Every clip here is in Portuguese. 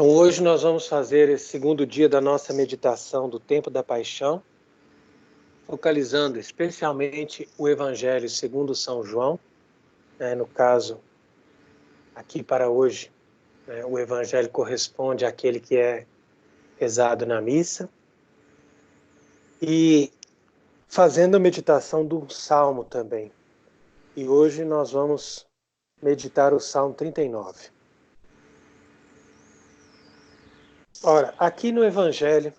Então, hoje nós vamos fazer esse segundo dia da nossa meditação do Tempo da Paixão, focalizando especialmente o Evangelho segundo São João, no caso, aqui para hoje, o Evangelho corresponde àquele que é rezado na missa, e fazendo a meditação do Salmo também. E hoje nós vamos meditar o Salmo 39. Ora, aqui no Evangelho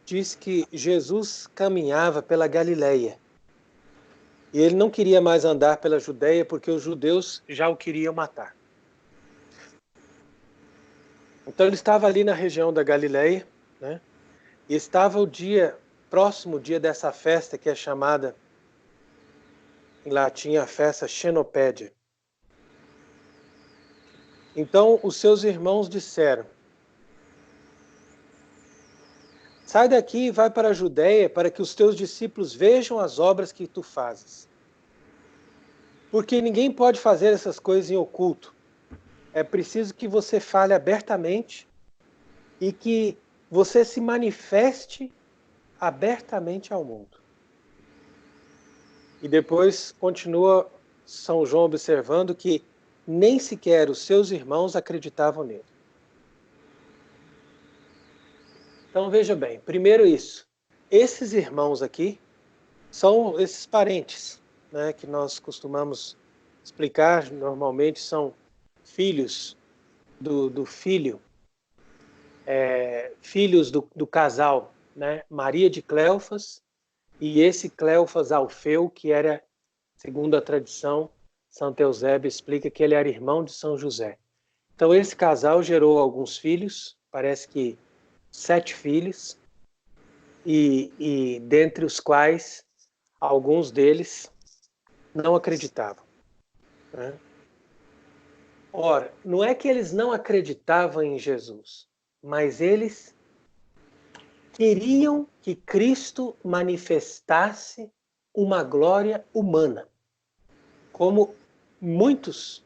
diz que Jesus caminhava pela Galileia. E ele não queria mais andar pela Judeia porque os judeus já o queriam matar. Então ele estava ali na região da Galileia, né? E estava próximo dia dessa festa que é chamada, em latim, a festa Xenopédia. Então os seus irmãos disseram: sai daqui e vai para a Judeia para que os teus discípulos vejam as obras que tu fazes. Porque ninguém pode fazer essas coisas em oculto. É preciso que você fale abertamente e que você se manifeste abertamente ao mundo. E depois continua São João observando que nem sequer os seus irmãos acreditavam nele. Então veja bem, primeiro isso. Esses irmãos aqui são esses parentes, né, que nós costumamos explicar, normalmente são filhos do filho, filhos do casal, né, Maria de Cleofas e esse Cleofas Alfeu, que era, segundo a tradição, Santo Eusébio explica que ele era irmão de São José. Então esse casal gerou alguns filhos, parece que 7 filhos, e dentre os quais alguns deles não acreditavam, né? Ora, não é que eles não acreditavam em Jesus, mas eles queriam que Cristo manifestasse uma glória humana, como muitos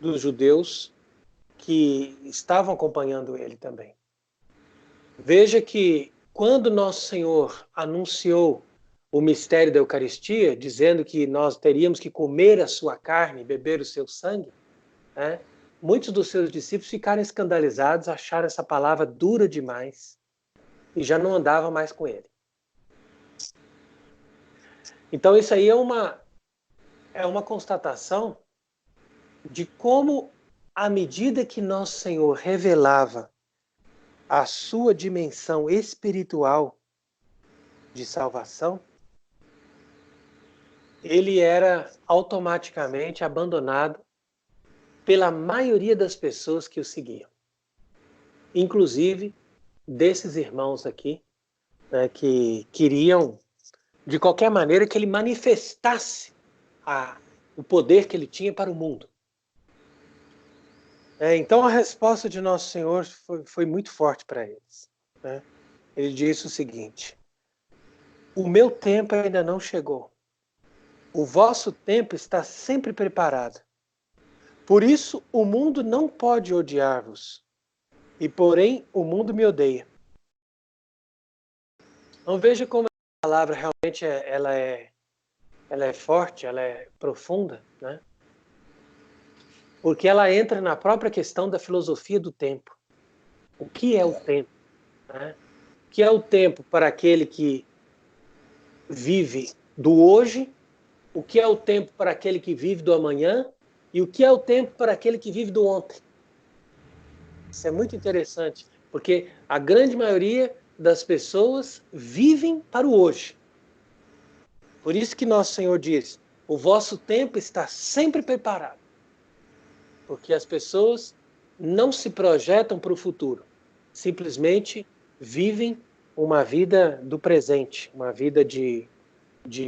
dos judeus que estavam acompanhando ele também. Veja que quando Nosso Senhor anunciou o mistério da Eucaristia, dizendo que nós teríamos que comer a sua carne e beber o seu sangue, né, muitos dos seus discípulos ficaram escandalizados, acharam essa palavra dura demais e já não andavam mais com ele. Então isso aí é uma constatação de como, à medida que Nosso Senhor revelava a sua dimensão espiritual de salvação, ele era automaticamente abandonado pela maioria das pessoas que o seguiam. Inclusive desses irmãos aqui, né, que queriam, de qualquer maneira, que ele manifestasse o poder que ele tinha para o mundo. Então a resposta de Nosso Senhor foi muito forte para eles, né? Ele disse o seguinte: o meu tempo ainda não chegou. O vosso tempo está sempre preparado. Por isso o mundo não pode odiar-vos, e porém o mundo me odeia. Então veja como a palavra realmente ela é forte, ela é profunda, né? Porque ela entra na própria questão da filosofia do tempo. O que é o tempo, né? O que é o tempo para aquele que vive do hoje? O que é o tempo para aquele que vive do amanhã? E o que é o tempo para aquele que vive do ontem? Isso é muito interessante, porque a grande maioria das pessoas vivem para o hoje. Por isso que Nosso Senhor diz: o vosso tempo está sempre preparado. Porque as pessoas não se projetam para o futuro, simplesmente vivem uma vida do presente, uma vida de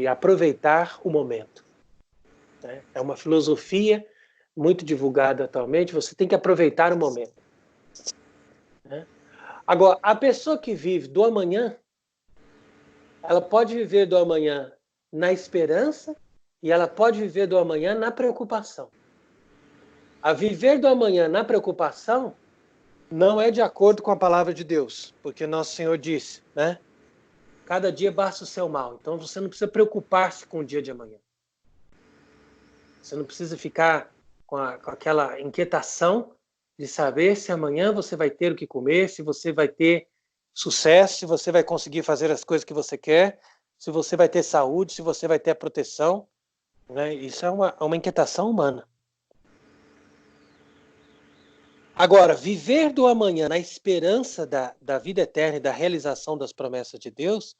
aproveitar o momento. É uma filosofia muito divulgada atualmente, você tem que aproveitar o momento. Agora, a pessoa que vive do amanhã, ela pode viver do amanhã na esperança e ela pode viver do amanhã na preocupação. A viver do amanhã na preocupação não é de acordo com a palavra de Deus, porque nosso Senhor disse, né? Cada dia basta o seu mal. Então você não precisa preocupar-se com o dia de amanhã. Você não precisa ficar com aquela inquietação de saber se amanhã você vai ter o que comer, se você vai ter sucesso, se você vai conseguir fazer as coisas que você quer, se você vai ter saúde, se você vai ter a proteção. Né? Isso é uma inquietação humana. Agora, viver do amanhã na esperança da vida eterna e da realização das promessas de Deus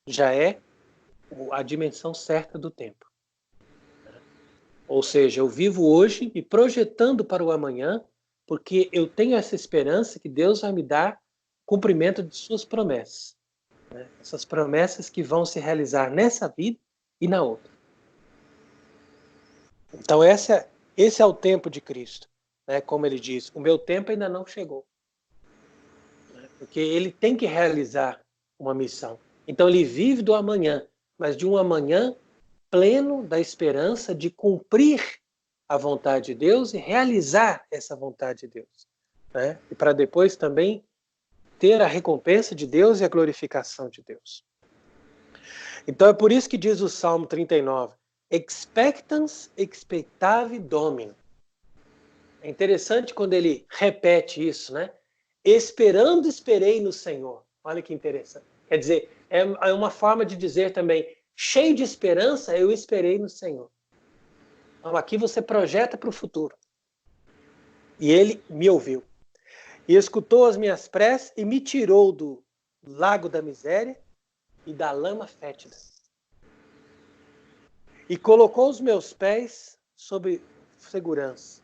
já é a dimensão certa do tempo. Ou seja, eu vivo hoje me projetando para o amanhã, porque eu tenho essa esperança que Deus vai me dar cumprimento de suas promessas. Né? Essas promessas que vão se realizar nessa vida e na outra. Então esse é o tempo de Cristo. Né? Como ele diz, o meu tempo ainda não chegou. Né? Porque ele tem que realizar uma missão. Então ele vive do amanhã, mas de um amanhã pleno da esperança de cumprir a vontade de Deus e realizar essa vontade de Deus. Né? E para depois também ter a recompensa de Deus e a glorificação de Deus. Então é por isso que diz o Salmo 39, expectans expectavi Domino. É interessante quando ele repete isso, né? Esperando, esperei no Senhor. Olha que interessante. Quer dizer, é uma forma de dizer também, cheio de esperança, eu esperei no Senhor. Então aqui você projeta para o futuro. E ele me ouviu. E escutou as minhas preces e me tirou do lago da miséria e da lama fétida. E colocou os meus pés sob segurança.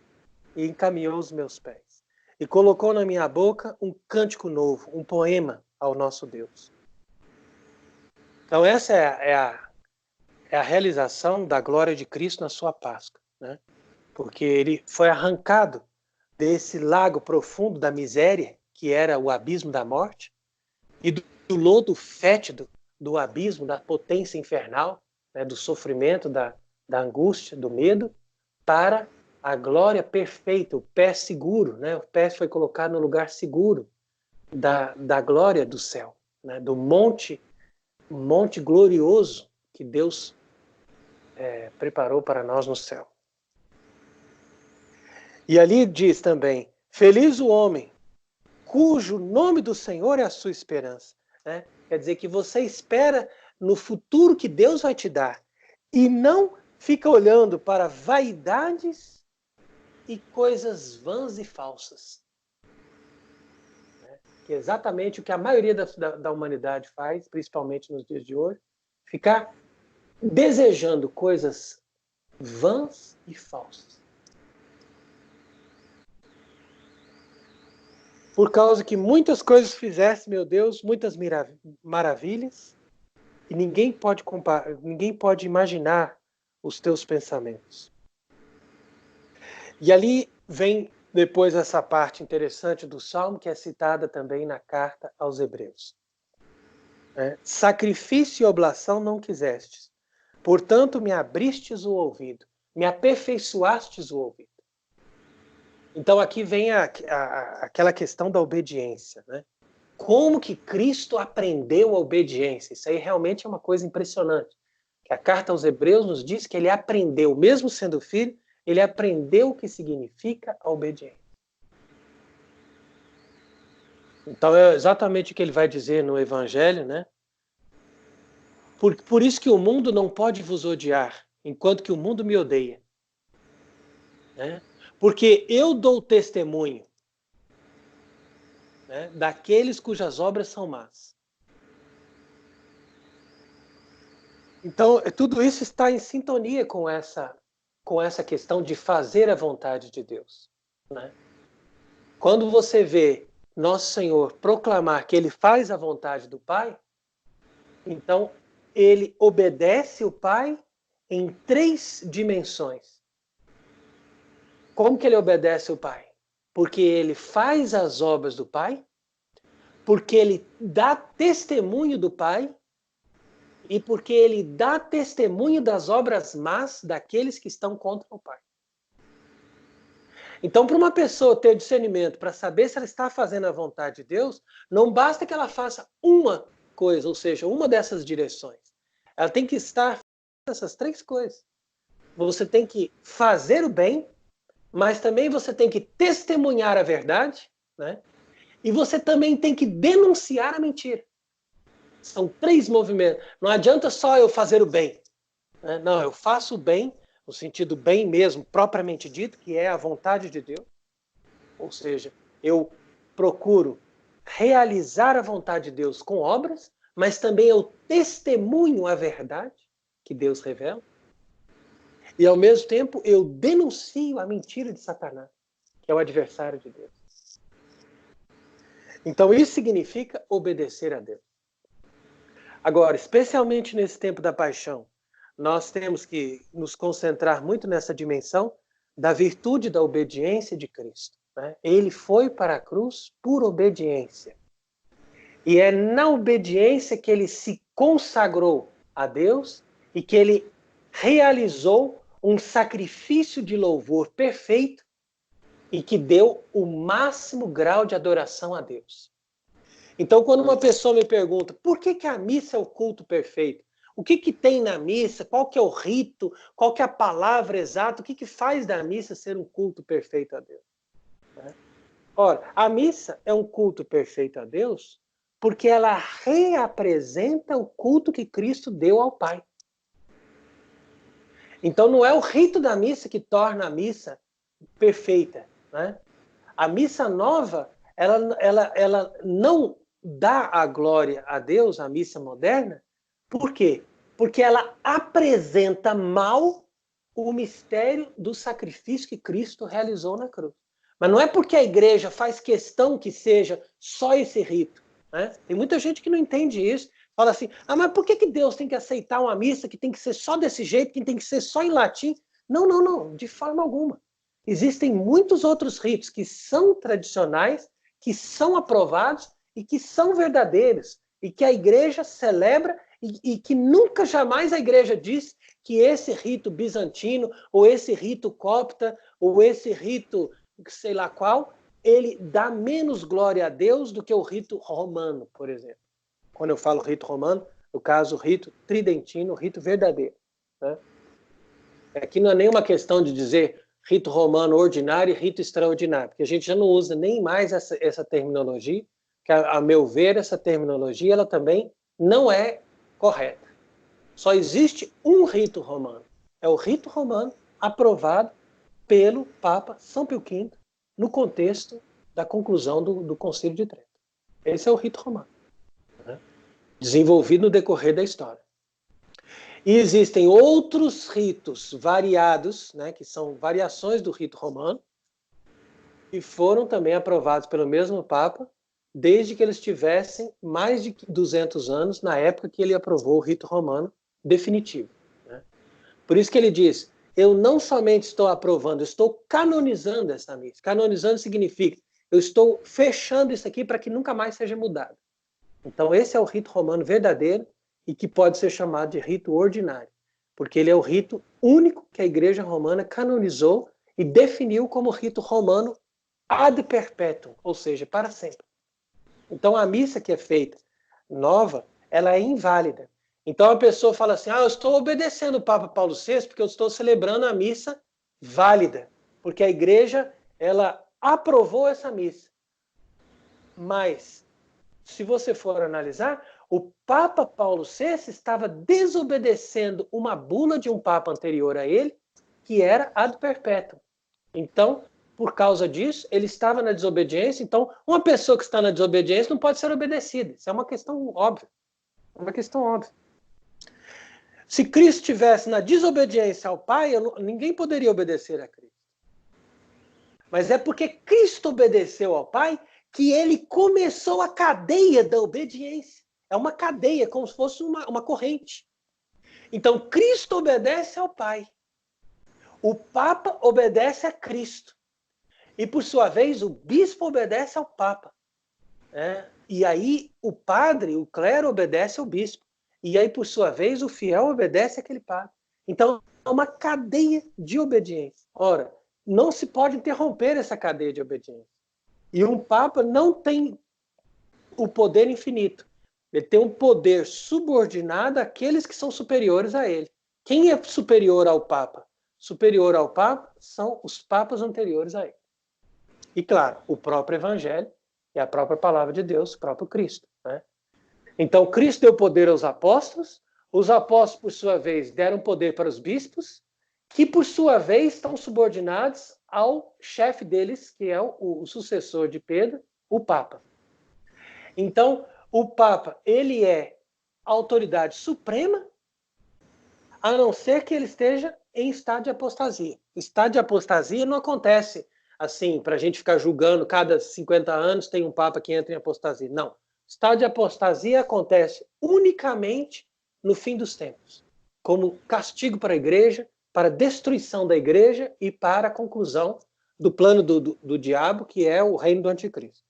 E encaminhou os meus pés. E colocou na minha boca um cântico novo, um poema ao nosso Deus. Então essa é a realização da glória de Cristo na sua Páscoa. Né? Porque ele foi arrancado desse lago profundo da miséria, que era o abismo da morte, e do lodo fétido do abismo, da potência infernal, né, do sofrimento, da angústia, do medo, para a glória perfeita, o pé seguro. Né? O pé foi colocado no lugar seguro da glória do céu, né? Do monte glorioso que Deus preparou para nós no céu. E ali diz também, feliz o homem cujo nome do Senhor é a sua esperança. Né? Quer dizer que você espera no futuro que Deus vai te dar e não fica olhando para vaidades e coisas vãs e falsas. Né? Que é exatamente o que a maioria da humanidade faz, principalmente nos dias de hoje, ficar desejando coisas vãs e falsas. Por causa que muitas coisas fizeste, meu Deus, muitas maravilhas, e ninguém pode imaginar os teus pensamentos. E ali vem depois essa parte interessante do Salmo, que é citada também na carta aos Hebreus. Sacrifício e oblação não quisestes, portanto me abristes o ouvido, me aperfeiçoastes o ouvido. Então aqui vem aquela questão da obediência. Né? Como que Cristo aprendeu a obediência? Isso aí realmente é uma coisa impressionante. A carta aos Hebreus nos diz que ele aprendeu, mesmo sendo filho, ele aprendeu o que significa a obediência. Então é exatamente o que ele vai dizer no Evangelho, né? Por isso que o mundo não pode vos odiar, enquanto que o mundo me odeia. Né? Porque eu dou testemunho, né, daqueles cujas obras são más. Então, tudo isso está em sintonia com essa questão de fazer a vontade de Deus. Né? Quando você vê Nosso Senhor proclamar que ele faz a vontade do Pai, então ele obedece o Pai em 3 dimensões. Como que ele obedece o Pai? Porque ele faz as obras do Pai, porque ele dá testemunho do Pai e porque ele dá testemunho das obras más daqueles que estão contra o Pai. Então, para uma pessoa ter discernimento para saber se ela está fazendo a vontade de Deus, não basta que ela faça uma coisa, ou seja, uma dessas direções. Ela tem que estar fazendo essas três coisas. Você tem que fazer o bem, mas também você tem que testemunhar a verdade, né? E você também tem que denunciar a mentira. São três movimentos. Não adianta só eu fazer o bem, né? Não, eu faço o bem, no sentido bem mesmo, propriamente dito, que é a vontade de Deus. Ou seja, eu procuro realizar a vontade de Deus com obras, mas também eu testemunho a verdade que Deus revela. E, ao mesmo tempo, eu denuncio a mentira de Satanás, que é o adversário de Deus. Então, isso significa obedecer a Deus. Agora, especialmente nesse tempo da paixão, nós temos que nos concentrar muito nessa dimensão da virtude da obediência de Cristo, né? Ele foi para a cruz por obediência. E é na obediência que ele se consagrou a Deus e que ele realizou um sacrifício de louvor perfeito e que deu o máximo grau de adoração a Deus. Então, quando uma pessoa me pergunta por que a missa é o culto perfeito? O que tem na missa? Qual que é o rito? Qual que é a palavra exata? O que faz da missa ser um culto perfeito a Deus? Ora, a missa é um culto perfeito a Deus porque ela reapresenta o culto que Cristo deu ao Pai. Então, não é o rito da missa que torna a missa perfeita, né? A missa nova, ela não dá a glória a Deus, a missa moderna. Por quê? Porque ela apresenta mal o mistério do sacrifício que Cristo realizou na cruz. Mas não é porque a igreja faz questão que seja só esse rito, né? Tem muita gente que não entende isso. Fala assim, mas por que Deus tem que aceitar uma missa que tem que ser só desse jeito, que tem que ser só em latim? Não, de forma alguma. Existem muitos outros ritos que são tradicionais, que são aprovados e que são verdadeiros, e que a igreja celebra e que nunca jamais a igreja diz que esse rito bizantino, ou esse rito copta, ou esse rito sei lá qual, ele dá menos glória a Deus do que o rito romano, por exemplo. Quando eu falo rito romano, no caso, o rito tridentino, o rito verdadeiro, né? Aqui não é nenhuma questão de dizer rito romano ordinário e rito extraordinário, porque a gente já não usa nem mais essa terminologia, que, a meu ver, essa terminologia ela também não é correta. Só existe um rito romano. É o rito romano aprovado pelo Papa São Pio V no contexto da conclusão do Concílio de Trento. Esse é o rito romano, né? Desenvolvido no decorrer da história. E existem outros ritos variados, né, que são variações do rito romano, e foram também aprovados pelo mesmo Papa, desde que eles tivessem mais de 200 anos, na época que ele aprovou o rito romano definitivo, né? Por isso que ele diz, eu não somente estou aprovando, eu estou canonizando essa missa. Canonizando significa, eu estou fechando isso aqui para que nunca mais seja mudado. Então esse é o rito romano verdadeiro, e que pode ser chamado de rito ordinário, porque ele é o rito único que a Igreja Romana canonizou e definiu como rito romano ad perpetuum, ou seja, para sempre. Então a missa que é feita nova, ela é inválida. Então a pessoa fala assim, eu estou obedecendo o Papa Paulo VI porque eu estou celebrando a missa válida, porque a Igreja, ela aprovou essa missa. Mas, se você for analisar, o Papa Paulo VI estava desobedecendo uma bula de um Papa anterior a ele, que era ad perpetuum. Então, por causa disso, ele estava na desobediência. Então, uma pessoa que está na desobediência não pode ser obedecida. Isso é uma questão óbvia. É uma questão óbvia. Se Cristo estivesse na desobediência ao Pai, ninguém poderia obedecer a Cristo. Mas é porque Cristo obedeceu ao Pai que ele começou a cadeia da obediência. É uma cadeia, como se fosse uma corrente. Então, Cristo obedece ao Pai. O Papa obedece a Cristo. E, por sua vez, o bispo obedece ao Papa. E aí, o padre, o clero, obedece ao bispo. E aí, por sua vez, o fiel obedece àquele padre. Então, é uma cadeia de obediência. Ora, não se pode interromper essa cadeia de obediência. E um Papa não tem o poder infinito. Ele tem um poder subordinado àqueles que são superiores a ele. Quem é superior ao Papa? Superior ao Papa são os papas anteriores a ele. E, claro, o próprio Evangelho e a própria Palavra de Deus, o próprio Cristo. Né? Então, Cristo deu poder aos apóstolos, os apóstolos, por sua vez, deram poder para os bispos, que, por sua vez, estão subordinados ao chefe deles, que é o sucessor de Pedro, o Papa. Então, o Papa, ele é a autoridade suprema, a não ser que ele esteja em estado de apostasia. Estado de apostasia não acontece assim, para a gente ficar julgando, cada 50 anos tem um Papa que entra em apostasia. Não. Estado de apostasia acontece unicamente no fim dos tempos, como castigo para a igreja, para a destruição da igreja e para a conclusão do plano do diabo, que é o reino do anticristo.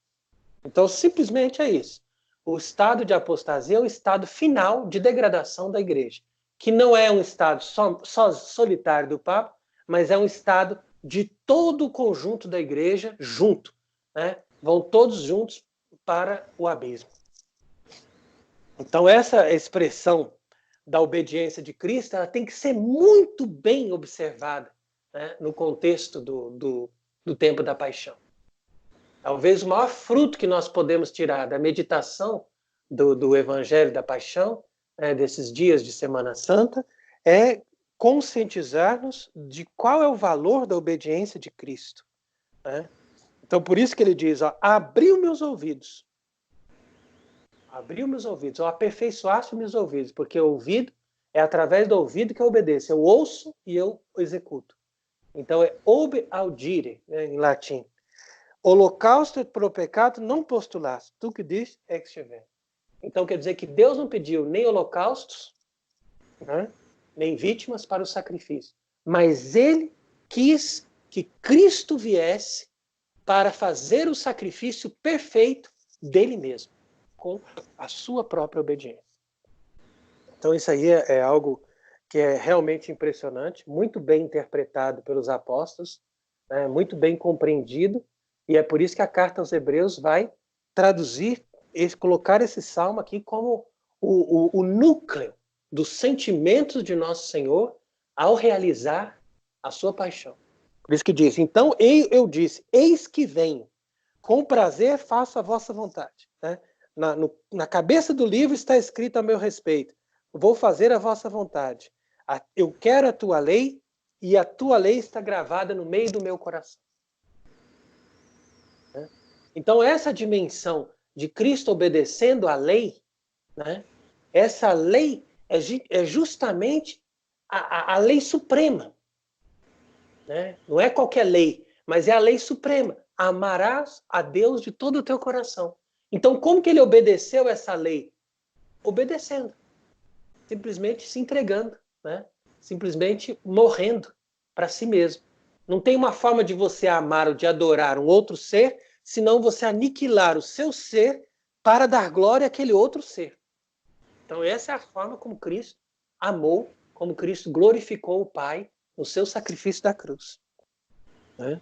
Então, simplesmente é isso. O estado de apostasia é o estado final de degradação da igreja, que não é um estado só solitário do Papa, mas é um estado de todo o conjunto da igreja junto. Né? Vão todos juntos para o abismo. Então, essa expressão da obediência de Cristo, ela tem que ser muito bem observada, né, no contexto do tempo da paixão. Talvez o maior fruto que nós podemos tirar da meditação do Evangelho da Paixão, né, desses dias de Semana Santa, é conscientizar-nos de qual é o valor da obediência de Cristo. Né? Então, por isso que ele diz, ó, abriu meus ouvidos, ou aperfeiçoaste meus ouvidos, porque o ouvido é através do ouvido que eu obedeço. Eu ouço e eu executo. Então, é obe audire, né, em latim. Holocausto pro pecado não postulaste, tu que diz ex tiver. Então, quer dizer que Deus não pediu nem holocaustos, né, nem vítimas para o sacrifício, mas ele quis que Cristo viesse para fazer o sacrifício perfeito dele mesmo, com a sua própria obediência. Então, isso aí é algo que é realmente impressionante, muito bem interpretado pelos apóstolos, né, muito bem compreendido, e é por isso que a carta aos Hebreus vai traduzir, colocar esse salmo aqui como o núcleo dos sentimentos de nosso Senhor ao realizar a sua paixão. Por isso que diz, então eu disse, eis que venho, com prazer faço a vossa vontade. Né? Na cabeça do livro está escrito a meu respeito, vou fazer a vossa vontade. Eu quero a tua lei, e a tua lei está gravada no meio do meu coração. Então, essa dimensão de Cristo obedecendo à lei, né, essa lei é justamente a lei suprema. Né? Não é qualquer lei, mas é a lei suprema. Amarás a Deus de todo o teu coração. Então, como que ele obedeceu essa lei? Obedecendo. Simplesmente se entregando. Né? Simplesmente morrendo para si mesmo. Não tem uma forma de você amar ou de adorar um outro ser, senão você aniquilar o seu ser para dar glória àquele outro ser. Então essa é a forma como Cristo amou, como Cristo glorificou o Pai no seu sacrifício da cruz. Né?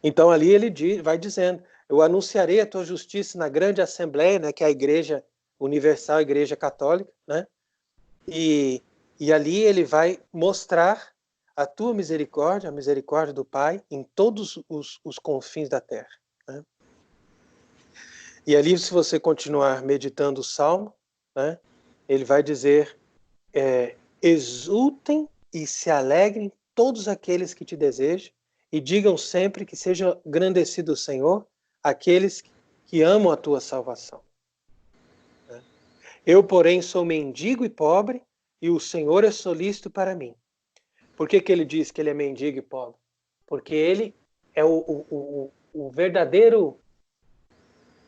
Então ali ele vai dizendo, eu anunciarei a tua justiça na grande assembleia, né, que é a Igreja Universal, a Igreja Católica, né? E ali ele vai mostrar a tua misericórdia, a misericórdia do Pai, em todos os confins da terra. Né? E ali, se você continuar meditando o Salmo, né, ele vai dizer, exultem e se alegrem todos aqueles que te desejam, e digam sempre que seja engrandecido o Senhor, aqueles que amam a tua salvação. Né? Eu, porém, sou mendigo e pobre, e o Senhor é solícito para mim. Por que ele diz que ele é mendigo e pobre? Porque ele é o verdadeiro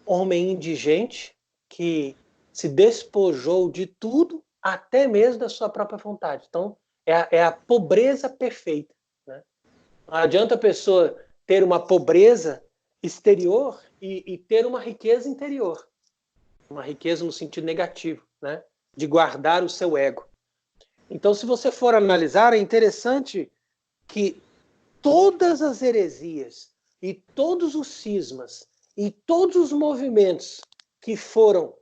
homem indigente que se despojou de tudo, até mesmo da sua própria vontade. Então, é a pobreza perfeita. Né? Não adianta a pessoa ter uma pobreza exterior e ter uma riqueza interior. Uma riqueza no sentido negativo, né? De guardar o seu ego. Então, se você for analisar, é interessante que todas as heresias e todos os cismas e todos os movimentos que foram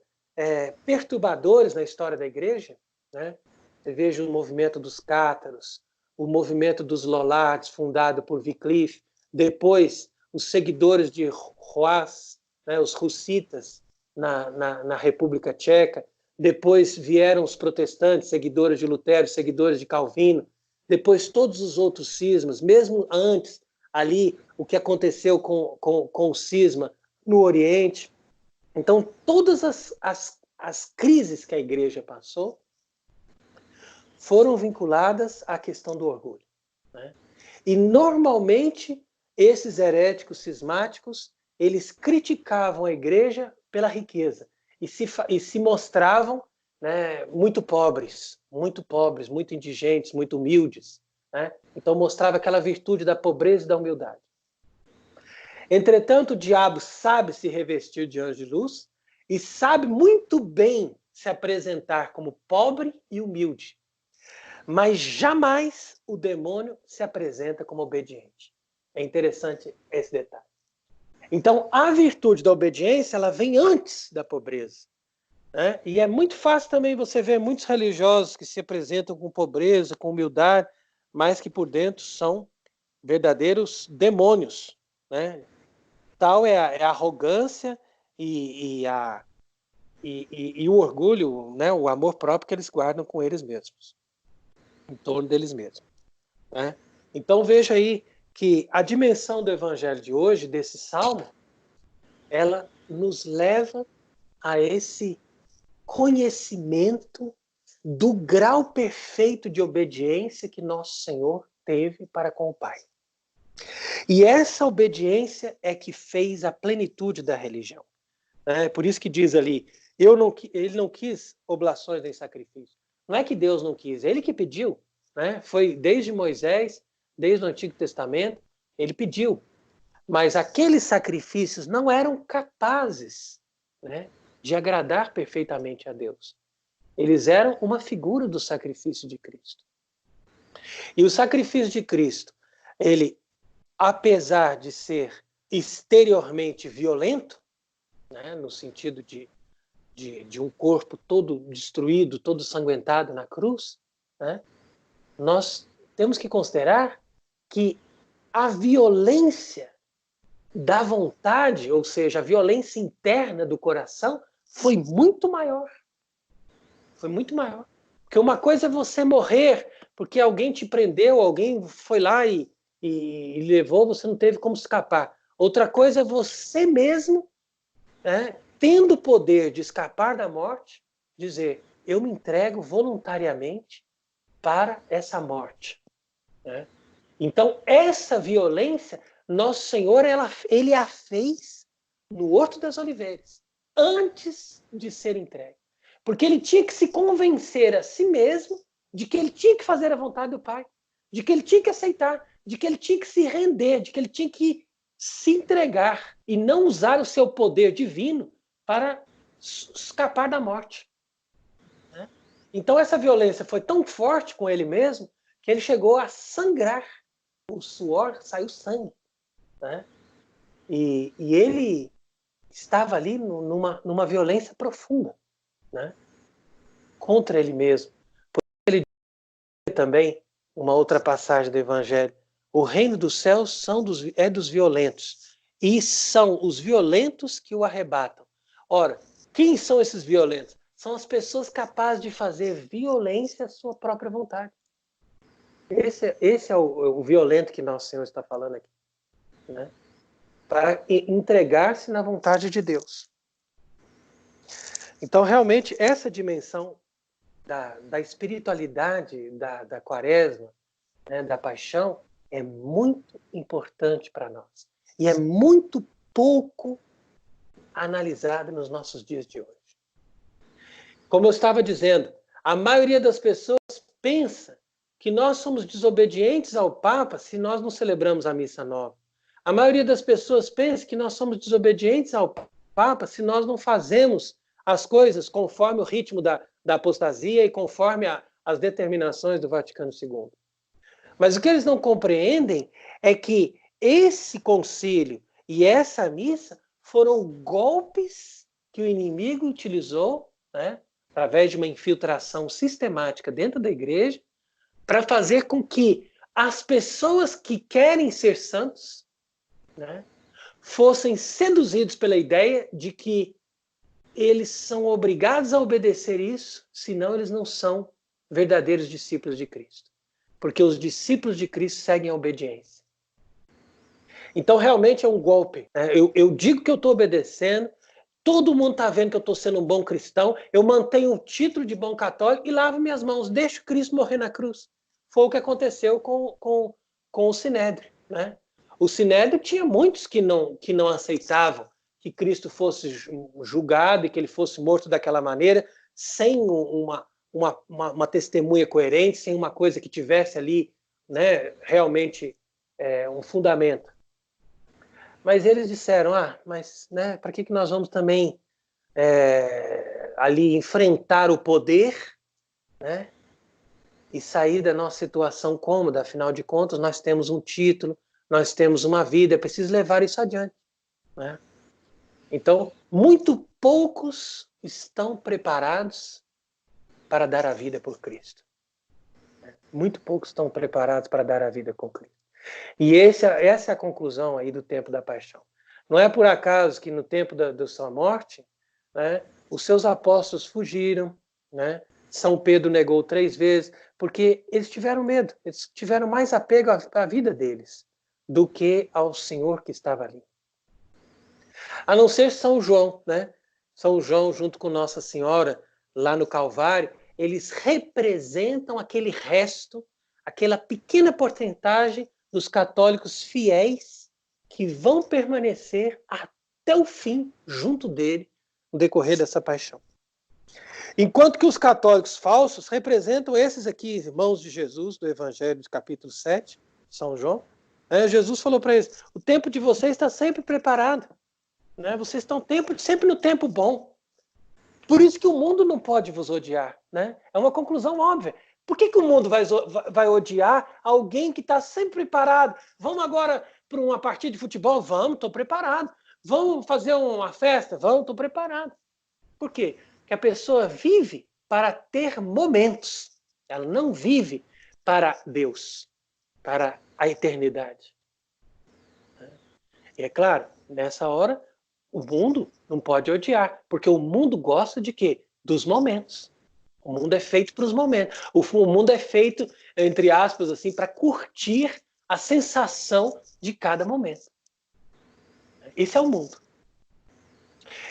perturbadores na história da igreja, né? Você veja o movimento dos cátaros, o movimento dos Lollards, fundado por Wycliffe, depois os seguidores de Roas, né, os russitas na República Tcheca, depois vieram os protestantes, seguidores de Lutero, seguidores de Calvino, depois todos os outros cismas, mesmo antes, ali, o que aconteceu com o cisma no Oriente. Então, todas as crises que a igreja passou foram vinculadas à questão do orgulho, né? E, normalmente, esses heréticos cismáticos, eles criticavam a igreja pela riqueza e se mostravam, né, muito pobres, muito indigentes, muito humildes, né? Então, mostrava aquela virtude da pobreza e da humildade. Entretanto, o diabo sabe se revestir de anjo de luz e sabe muito bem se apresentar como pobre e humilde. Mas jamais o demônio se apresenta como obediente. É interessante esse detalhe. Então, a virtude da obediência, ela vem antes da pobreza, né? E é muito fácil também você ver muitos religiosos que se apresentam com pobreza, com humildade, mas que por dentro são verdadeiros demônios, né? Tal é a arrogância e o orgulho, né? O amor próprio que eles guardam com eles mesmos, em torno deles mesmos, né? Então veja aí que a dimensão do evangelho de hoje, desse salmo, ela nos leva a esse conhecimento do grau perfeito de obediência que nosso Senhor teve para com o Pai. E essa obediência é que fez a plenitude da religião. Por isso que diz ali, ele não quis oblações nem sacrifício. Não é que Deus não quis, é ele que pediu, né? Foi desde Moisés, desde o Antigo Testamento, ele pediu. Mas aqueles sacrifícios não eram capazes, né, de agradar perfeitamente a Deus. Eles eram uma figura do sacrifício de Cristo. E o sacrifício de Cristo, ele, apesar de ser exteriormente violento, né, no sentido de um corpo todo destruído, todo sanguentado na cruz, né, nós temos que considerar que a violência da vontade, ou seja, a violência interna do coração, foi muito maior. Foi muito maior. Porque uma coisa é você morrer porque alguém te prendeu, alguém foi lá e levou, você não teve como escapar. Outra coisa é você mesmo, né, tendo o poder de escapar da morte, dizer, eu me entrego voluntariamente para essa morte, né? Então, essa violência, Nosso Senhor, ele a fez no Horto das Oliveiras, antes de ser entregue. Porque ele tinha que se convencer a si mesmo de que ele tinha que fazer a vontade do Pai, de que ele tinha que aceitar, de que ele tinha que se render, de que ele tinha que se entregar e não usar o seu poder divino para escapar da morte. Então, essa violência foi tão forte com ele mesmo que ele chegou a sangrar. O suor, saiu sangue, né? E ele estava ali numa violência profunda, né, contra ele mesmo. Ele diz também, uma outra passagem do Evangelho, o reino dos céus é dos violentos, e são os violentos que o arrebatam. Ora, quem são esses violentos? São as pessoas capazes de fazer violência à sua própria vontade. Esse é o violento que Nosso Senhor está falando aqui, né? Para entregar-se na vontade de Deus. Então, realmente, essa dimensão da espiritualidade da quaresma, né, da paixão, é muito importante para nós. E é muito pouco analisada nos nossos dias de hoje. Como eu estava dizendo, a maioria das pessoas pensa que nós somos desobedientes ao Papa se nós não celebramos a missa nova. A maioria das pessoas pensa que nós somos desobedientes ao Papa se nós não fazemos as coisas conforme o ritmo da apostasia e conforme as determinações do Vaticano II. Mas o que eles não compreendem é que esse concílio e essa missa foram golpes que o inimigo utilizou, né, através de uma infiltração sistemática dentro da igreja, para fazer com que as pessoas que querem ser santos, né, fossem seduzidos pela ideia de que eles são obrigados a obedecer isso, senão eles não são verdadeiros discípulos de Cristo. Porque os discípulos de Cristo seguem a obediência. Então, realmente é um golpe. Né? Eu digo que eu estou obedecendo, todo mundo está vendo que eu estou sendo um bom cristão, eu mantenho o título de bom católico e lavo minhas mãos, deixo Cristo morrer na cruz. Foi o que aconteceu com o Sinédrio. Né? O Sinédrio tinha muitos que não aceitavam que Cristo fosse julgado e que ele fosse morto daquela maneira, sem uma testemunha coerente, sem uma coisa que tivesse ali, né, realmente um fundamento. Mas eles disseram, mas né, para que nós vamos também ali enfrentar o poder, né, e sair da nossa situação cômoda? Afinal de contas, nós temos um título, nós temos uma vida, é preciso levar isso adiante. Né? Então, muito poucos estão preparados para dar a vida por Cristo. Muito poucos estão preparados para dar a vida com Cristo. E essa é a conclusão aí do tempo da paixão. Não é por acaso que no tempo da sua morte, né, os seus apóstolos fugiram, né? São Pedro negou 3 vezes, porque eles tiveram medo, eles tiveram mais apego à vida deles do que ao Senhor que estava ali. A não ser São João, né? São João junto com Nossa Senhora, lá no Calvário, eles representam aquele resto, aquela pequena porcentagem dos católicos fiéis que vão permanecer até o fim junto dele no decorrer dessa paixão. Enquanto que os católicos falsos representam esses aqui, irmãos de Jesus, do Evangelho de capítulo 7, São João. Jesus falou para eles, o tempo de vocês está sempre preparado. Né? Vocês estão sempre no tempo bom. Por isso que o mundo não pode vos odiar. Né? É uma conclusão óbvia. Por que o mundo vai odiar alguém que está sempre preparado? Vamos agora para uma partida de futebol? Vamos, estou preparado. Vamos fazer uma festa? Vamos, estou preparado. Por quê? Porque a pessoa vive para ter momentos. Ela não vive para Deus, para a eternidade. E é claro, nessa hora, o mundo não pode odiar, porque o mundo gosta de quê? Dos momentos. O mundo é feito para os momentos. O mundo é feito, entre aspas, assim, para curtir a sensação de cada momento. Esse é o mundo.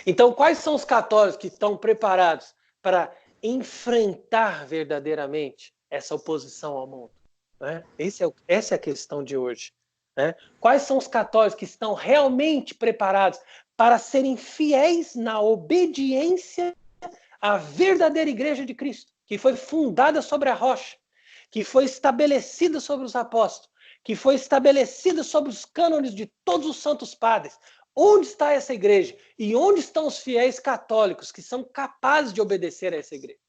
Então, quais são os católicos que estão preparados para enfrentar verdadeiramente essa oposição ao mundo? Né? Essa é a questão de hoje. Né? Quais são os católicos que estão realmente preparados para serem fiéis na obediência à verdadeira Igreja de Cristo, que foi fundada sobre a rocha, que foi estabelecida sobre os apóstolos, que foi estabelecida sobre os cânones de todos os santos padres? Onde está essa igreja? E onde estão os fiéis católicos que são capazes de obedecer a essa igreja?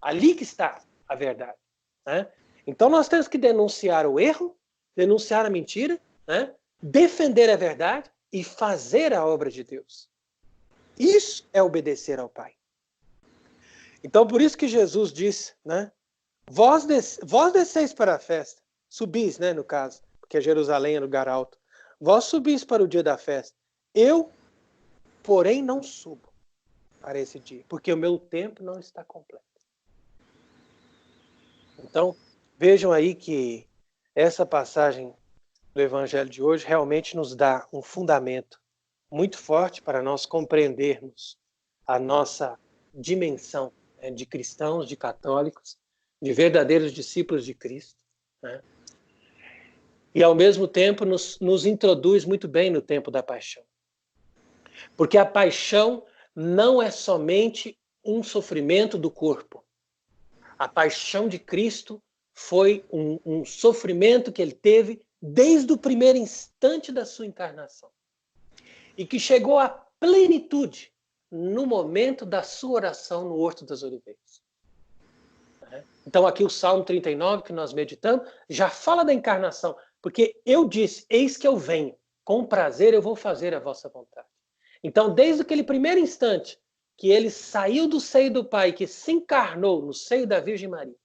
Ali que está a verdade. Né? Então nós temos que denunciar o erro, denunciar a mentira, né? Defender a verdade e fazer a obra de Deus. Isso é obedecer ao Pai. Então por isso que Jesus disse, né? Vós desceis para a festa, subis, né, no caso, porque Jerusalém é lugar alto. Vós subis para o dia da festa. Eu, porém, não subo para esse dia, porque o meu tempo não está completo. Então, vejam aí que essa passagem do Evangelho de hoje realmente nos dá um fundamento muito forte para nós compreendermos a nossa dimensão, né, de cristãos, de católicos, de verdadeiros discípulos de Cristo. Né? E, ao mesmo tempo, nos introduz muito bem no tempo da paixão. Porque a paixão não é somente um sofrimento do corpo. A paixão de Cristo foi um sofrimento que ele teve desde o primeiro instante da sua encarnação. E que chegou à plenitude no momento da sua oração no Horto das Oliveiras. Então aqui o Salmo 39, que nós meditamos, já fala da encarnação. Porque eu disse, eis que eu venho, com prazer eu vou fazer a vossa vontade. Então, desde aquele primeiro instante que ele saiu do seio do Pai, que se encarnou no seio da Virgem Maria,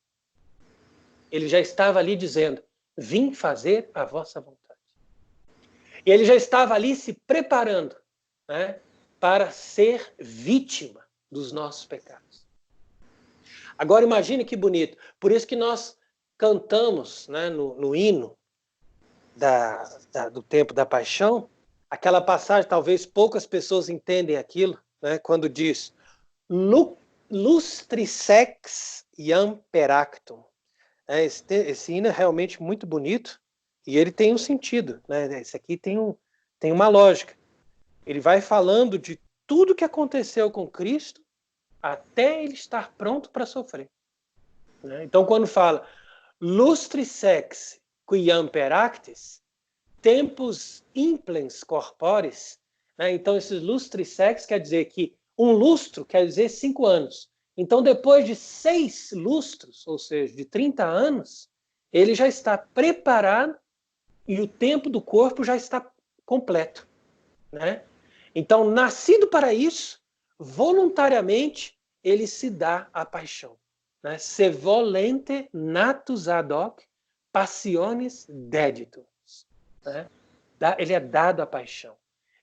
ele já estava ali dizendo, vim fazer a vossa vontade. E ele já estava ali se preparando, né, para ser vítima dos nossos pecados. Agora imagine que bonito. Por isso que nós cantamos, né, no hino do tempo da paixão, aquela passagem, talvez poucas pessoas entendem aquilo, né, quando diz lustrisex iam peractum. Esse hino é realmente muito bonito e ele tem um sentido, né? Esse aqui tem uma lógica. Ele vai falando de tudo que aconteceu com Cristo até ele estar pronto para sofrer. Né? Então, quando fala lustrisex quiam peractis, tempus implens corporis, né? Então esses lustrisex quer dizer que um lustro quer dizer 5 anos. Então, depois de 6 lustros, ou seja, de 30 anos, ele já está preparado e o tempo do corpo já está completo. Né? Então, nascido para isso, voluntariamente, ele se dá à paixão. Né? Se volente natus ad hoc passiones deditur. Né? Ele é dado à paixão.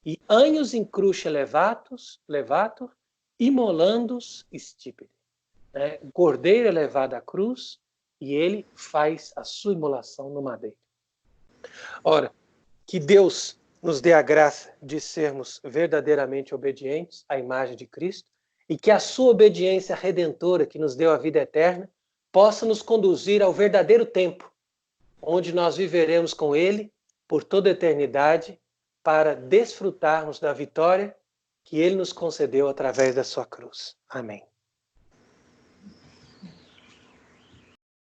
E agnus in cruce levatur, immolandus stipere. Né? O cordeiro é levado à cruz e ele faz a sua imolação no madeiro. Ora, que Deus nos dê a graça de sermos verdadeiramente obedientes à imagem de Cristo e que a sua obediência redentora, que nos deu a vida eterna, possa nos conduzir ao verdadeiro tempo, onde nós viveremos com Ele por toda a eternidade para desfrutarmos da vitória que Ele nos concedeu através da sua cruz. Amém.